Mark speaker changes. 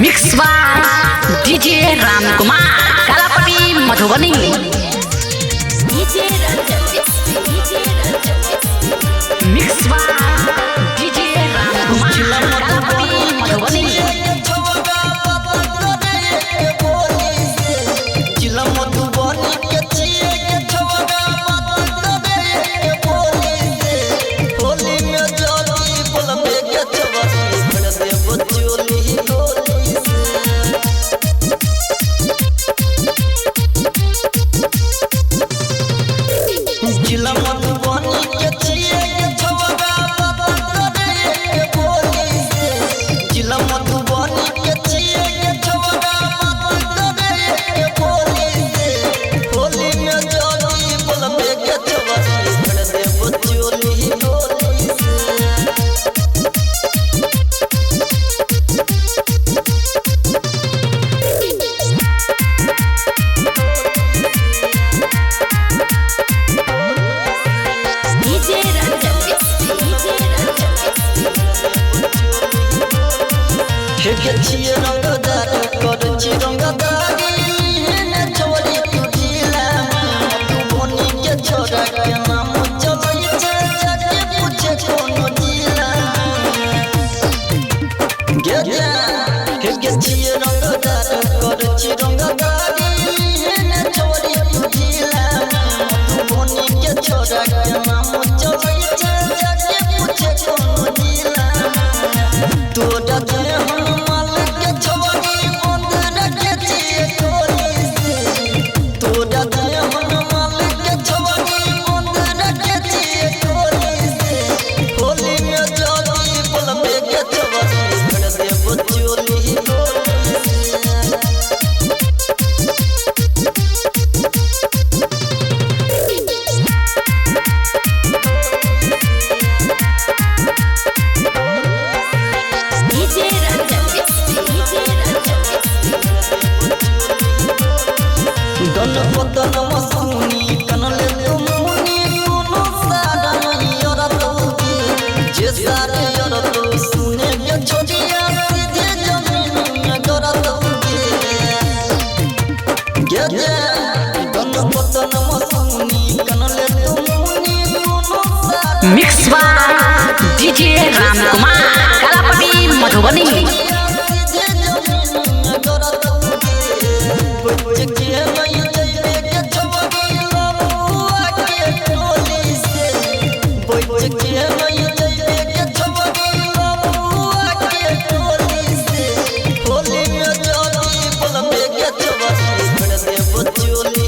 Speaker 1: Mix by DJ Ramkumar Kalapati Madhubani. Mix by DJ Ramkumar Kalapati Madhubani.
Speaker 2: जिला मधुबनी के छिए के छवगा बात करे के बोली से जिला मधुबनी के छिए के छवगा बात करे के बोली से होली में जोड़ी बोलबे के छवगा कर दे बचोली होली से के छिए रंगदार कर छी रंगदारी ने छोड़ी तू जिला मधुबनी के छोरा के नाम चलई छे जाके पूछे कोनो जिला के छिए रंगदार कर छी रंगदारी ने छोड़ी तू जिला मधुबनी के छोरा के नाम चलई छे जाके पूछे कोनो जिला तोरा दे पतन मसूनी कनले तुमुनी कोनो सारा यार तोगी जे सारे यार तो सुने के छोटिया सीधे जमीन में कर तोगी गन पतन मसूनी कनले तुमुनी कोनो सारा
Speaker 1: mix by DJ Ramkumar Kalapati Madhubani.
Speaker 2: Holi में जोड़ी बोलबे के छवगी कर दे बचोली।